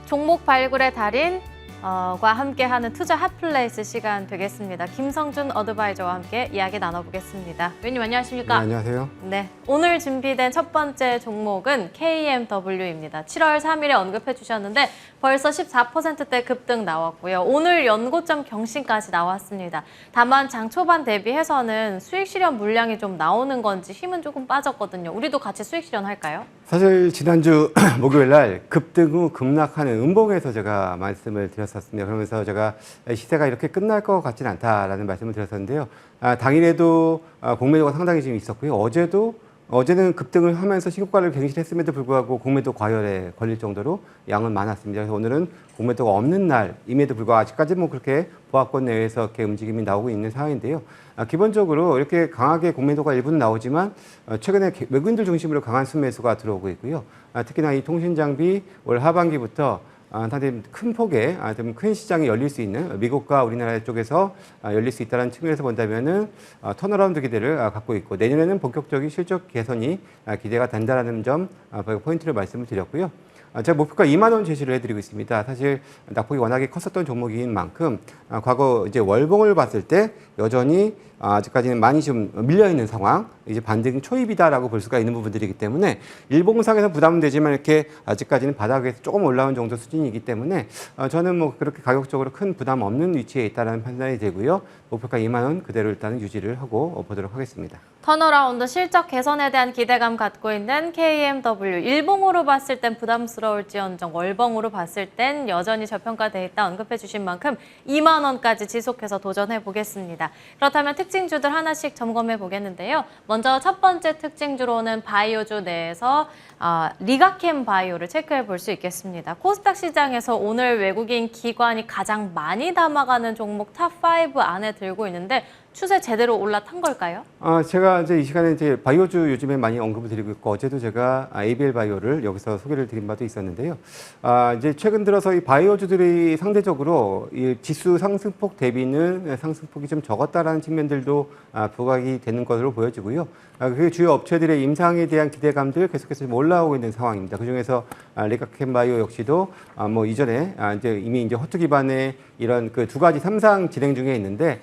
종목 발굴의 달인 과 함께하는 투자 핫플레이스 시간 되겠습니다. 김성준 어드바이저와 함께 이야기 나눠보겠습니다. 위원님 안녕하십니까? 네, 안녕하세요. 네, 오늘 준비된 첫 번째 종목은 KMW입니다. 7월 3일에 언급해 주셨는데 벌써 14%대 급등 나왔고요. 오늘 연고점 경신까지 나왔습니다. 다만 장 초반 대비해서는 수익 실현 물량이 좀 나오는 건지 힘은 조금 빠졌거든요. 우리도 같이 수익 실현 할까요? 사실 지난주 목요일 날 급등 후 급락하는 음봉에서 제가 말씀을 드렸었습니다. 그러면서 제가 시세가 이렇게 끝날 것 같지는 않다라는 말씀을 드렸었는데요. 당일에도 공매도가 상당히 좀 있었고요. 어제는 급등을 하면서 신고가를 갱신했음에도 불구하고 공매도 과열에 걸릴 정도로 양은 많았습니다. 그래서 오늘은 공매도가 없는 날임에도 불구하고 아직까지 뭐 그렇게 보합권 내에서 이렇게 움직임이 나오고 있는 상황인데요. 기본적으로 이렇게 강하게 공매도가 일부는 나오지만 최근에 외국인들 중심으로 강한 순매수가 들어오고 있고요. 특히나 이 통신장비 올 하반기부터 상당히 큰 폭의 좀 큰 시장이 열릴 수 있는 미국과 우리나라 쪽에서 열릴 수 있다는 측면에서 본다면은 턴어라운드 기대를 갖고 있고 내년에는 본격적인 실적 개선이 기대가 된다라는 점 포인트를 말씀을 드렸고요. 제가 목표가 2만 원 제시를 해드리고 있습니다. 사실 낙폭이 워낙에 컸었던 종목인 만큼 과거 이제 월봉을 봤을 때 여전히 아직까지는 많이 좀 밀려 있는 상황, 이제 반등 초입이다라고 볼 수가 있는 부분들이기 때문에 일봉상에서 부담은 되지만 이렇게 아직까지는 바닥에서 조금 올라온 정도 수준이기 때문에 저는 뭐 그렇게 가격적으로 큰 부담 없는 위치에 있다는 판단이 되고요. 목표가 2만 원 그대로 일단은 유지를 하고 보도록 하겠습니다. 턴어라운드 실적 개선에 대한 기대감 갖고 있는 KMW. 일봉으로 봤을 땐 부담스러울지언정 월봉으로 봤을 땐 여전히 저평가돼 있다 언급해 주신 만큼 2만 원까지 지속해서 도전해 보겠습니다. 그렇다면 특징주들 하나씩 점검해 보겠는데요. 먼저 첫 번째 특징주로는 바이오주 내에서 리가캠 바이오를 체크해 볼 수 있겠습니다. 코스닥 시장에서 오늘 외국인 기관이 가장 많이 담아가는 종목 탑5 안에 들고 있는데 추세 제대로 올라탄 걸까요? 제가 이제 이 시간에 이제 바이오주 요즘에 많이 언급을 드리고 있고 어제도 제가 ABL 바이오를 여기서 소개를 드린 바도 있었는데요. 이제 최근 들어서 이 바이오주들이 상대적으로 이 지수 상승폭 대비는 상승폭이 좀 적었다라는 측면들도 부각이 되는 것으로 보여지고요. 그 주요 업체들의 임상에 대한 기대감들 계속해서 좀 올라오고 있는 상황입니다. 그 중에서 리가캠 바이오 역시도 뭐 이전에 이제 이미 이제 허투 기반의 이런 그 두 가지 3상 진행 중에 있는데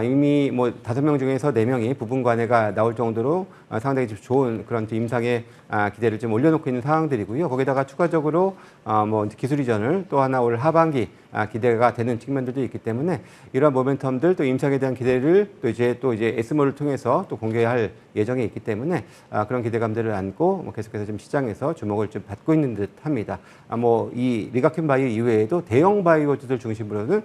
이미 뭐 5명 중에서 4명이 부분관해가 나올 정도로 상당히 좀 좋은 그런 임상의 기대를 좀 올려놓고 있는 상황들이고요. 거기다가 추가적으로 뭐 기술 이전을 또 하나 올 하반기 기대가 되는 측면들도 있기 때문에 이러한 모멘텀들 또 임상에 대한 기대를 또 이제 에스모를 통해서 또 공개할 예정에 있기 때문에 그런 기대감들을 안고 뭐 계속해서 좀 시장에서 주목을 좀 받고 있는 듯합니다. 뭐 이 리가캠 바이오 이외에도 대형 바이오주들 중심으로는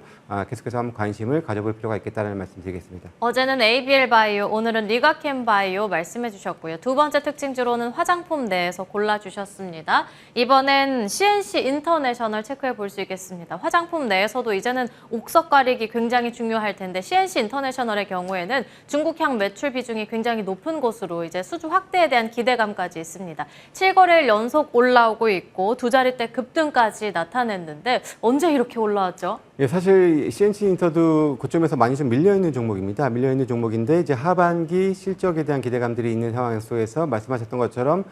계속해서 한번 관심을 가져볼 필요가 있겠다는 말씀드리겠습니다. 어제는 ABL 바이오, 오늘은 리가캠 바이오 말씀해 주셨고요. 두 번째 특징주로는 화장품 내에서 골라주셨습니다. 이번엔 CNC 인터내셔널 체크해 볼 수 있겠습니다. 화장품 내에서도 이제는 옥석 가리기 굉장히 중요할 텐데 CNC 인터내셔널의 경우에는 중국향 매출 비중이 굉장히 높은 곳으로 이제 수주 확대에 대한 기대감까지 있습니다. 7거래일 연속 올라오고 있고 두 자릿대 급등까지 나타냈는데 언제 이렇게 올라왔죠? 예, 사실 CNC 인터도 고점에서 많이 좀 밀려있는 종목입니다. 밀려있는 종목인데 이제 하반기 실적에 대한 기대감들이 있는 상황 속에서 말씀하셨던 것처럼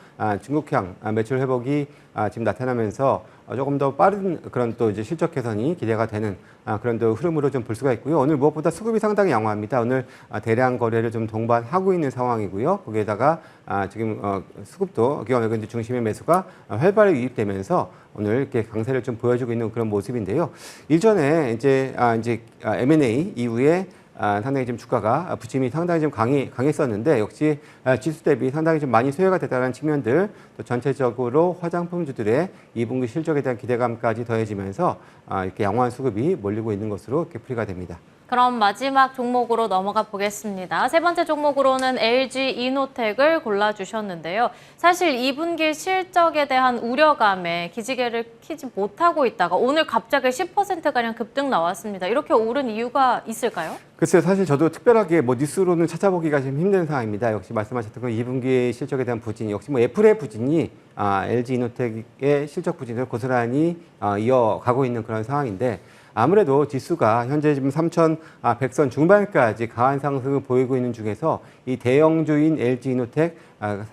중국향 매출 회복이 지금 나타나면서 조금 더 빠른 그런 또 이제 실적 개선이 기대가 되는 그런 또 흐름으로 좀 볼 수가 있고요. 오늘 무엇보다 수급이 상당히 양호합니다. 오늘 대량 거래를 좀 동반하고 있는 상황이고요. 거기에다가 지금 수급도 기관 외국인들 중심의 매수가 활발히 유입되면서 오늘 이렇게 강세를 좀 보여주고 있는 그런 모습인데요. 일전에 이제 M&A 이후에 상당히 좀 주가가 부침이 상당히 좀 강했었는데 역시 지수 대비 상당히 좀 많이 소외가 됐다는 측면들 또 전체적으로 화장품주들의 2분기 실적에 대한 기대감까지 더해지면서 이렇게 양호한 수급이 몰리고 있는 것으로 이렇게 풀이가 됩니다. 그럼 마지막 종목으로 넘어가 보겠습니다. 세 번째 종목으로는 LG 이노텍을 골라주셨는데요. 사실 2분기 실적에 대한 우려감에 기지개를 켜지 못하고 있다가 오늘 갑자기 10%가량 급등 나왔습니다. 이렇게 오른 이유가 있을까요? 글쎄요, 사실 저도 특별하게 뭐 뉴스로는 찾아보기가 좀 힘든 상황입니다. 역시 말씀하셨던 그 2분기 실적에 대한 부진, 역시 뭐 애플의 부진이 LG 이노텍의 실적 부진을 고스란히 이어가고 있는 그런 상황인데 아무래도 지수가 현재 지금 3,100선 중반까지 강한 상승을 보이고 있는 중에서 이 대형주인 LG 이노텍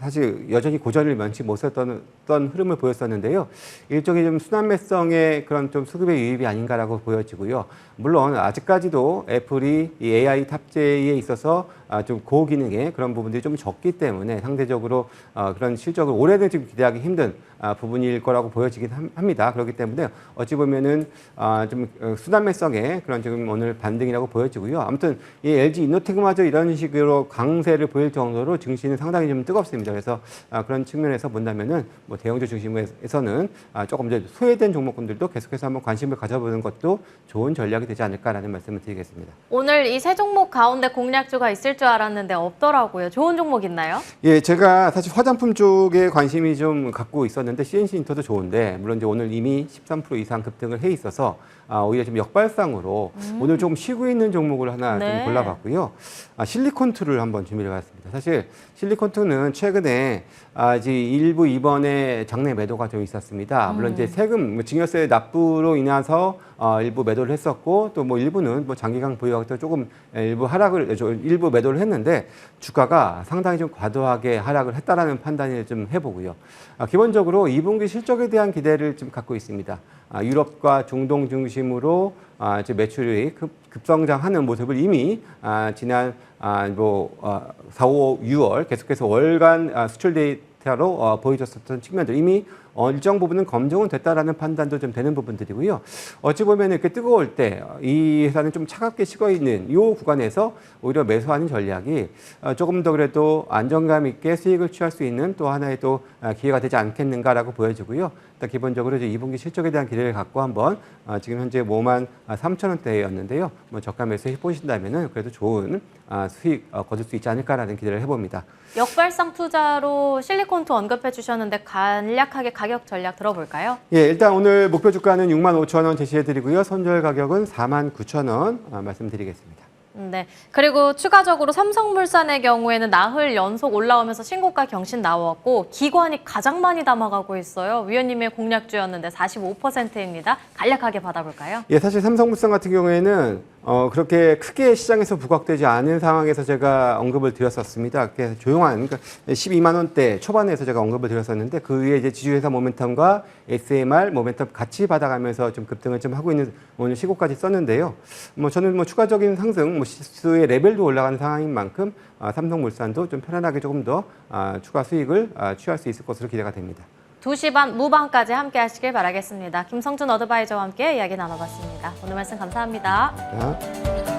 사실 여전히 고전을 면치 못했던 흐름을 보였었는데요. 일종의 좀 순환매성의 그런 좀 수급의 유입이 아닌가라고 보여지고요. 물론 아직까지도 애플이 이 AI 탑재에 있어서 좀 고기능의 그런 부분들이 좀 적기 때문에 상대적으로 그런 실적을 올해는 좀 기대하기 힘든 부분일 거라고 보여지긴 합니다. 그렇기 때문에 어찌 보면은 좀 순환매성의 그런 지금 오늘 반등이라고 보여지고요. 아무튼 이 LG 이노텍마저 이런 식으로 강세를 보일 정도로 증시는 상당히 좀 뜨겁습니다. 그래서 그런 측면에서 본다면은 뭐 대형주 중심에서는 조금 이제 소외된 종목군들도 계속해서 한번 관심을 가져보는 것도 좋은 전략이 되지 않을까라는 말씀을 드리겠습니다. 오늘 이 세 종목 가운데 공략주가 있을 줄 알았는데 없더라고요. 좋은 종목 있나요? 예, 제가 사실 화장품 쪽에 관심이 좀 갖고 있었는데 CNC 인터도 좋은데 물론 이제 오늘 이미 13% 이상 급등을 해 있어서 오히려 좀 역발상으로 오늘 조금 쉬고 있는 종목을 하나 네. 좀 골라봤고요. 실리콘투를 한번 준비를 해봤습니다. 사실 실리콘투는 최근에 이제 일부 이번에 장내 매도가 좀 있었습니다. 물론 이제 세금 증여세 납부로 인해서 일부 매도를 했었고 또 뭐 일부는 뭐 장기간 보유하고 조금 일부 매도를 했는데 주가가 상당히 좀 과도하게 하락을 했다라는 판단을 좀 해보고요. 기본적으로 2분기 실적에 대한 기대를 좀 갖고 있습니다. 유럽과 중동 중심으로 이제 매출이 급성장하는 모습을 이미 지난 4, 5, 6월 계속해서 월간 수출 데이터로 보여줬었던 측면들 이미 일정 부분은 검증은 됐다라는 판단도 좀 되는 부분들이고요. 어찌 보면 이렇게 뜨거울 때 이 회사는 좀 차갑게 식어 있는 이 구간에서 오히려 매수하는 전략이 조금 더 그래도 안정감 있게 수익을 취할 수 있는 또 하나의 또 기회가 되지 않겠는가라고 보여지고요. 일단 기본적으로 이제 2분기 실적에 대한 기대를 갖고 한번 지금 현재 53,000원대였는데요. 뭐 저가 매수해 보신다면은 그래도 좋은 수익 거둘 수 있지 않을까라는 기대를 해봅니다. 역발상 투자로 실리콘투 언급해 주셨는데 간략하게 가격 전략 들어볼까요? 예, 일단 오늘 목표 주가는 65,000원 제시해드리고요. 손절 가격은 49,000원 말씀드리겠습니다. 네. 그리고 추가적으로 삼성물산의 경우에는 나흘 연속 올라오면서 신고가 경신 나왔고 기관이 가장 많이 담아가고 있어요. 위원님의 공략주였는데 45%입니다. 간략하게 받아볼까요? 예, 사실 삼성물산 같은 경우에는 그렇게 크게 시장에서 부각되지 않은 상황에서 제가 언급을 드렸었습니다. 그래서 조용한 그러니까 12만 원대 초반에서 제가 언급을 드렸었는데 그 위에 이제 지주회사 모멘텀과 SMR 모멘텀 같이 받아가면서 좀 급등을 좀 하고 있는 오늘 시고까지 썼는데요. 뭐 저는 뭐 추가적인 상승, 뭐 지수의 레벨도 올라가는 상황인 만큼 삼성물산도 좀 편안하게 조금 더 추가 수익을 취할 수 있을 것으로 기대가 됩니다. 2시 반 무방까지 함께 하시길 바라겠습니다. 김성준 어드바이저와 함께 이야기 나눠봤습니다. 오늘 말씀 감사합니다. 자.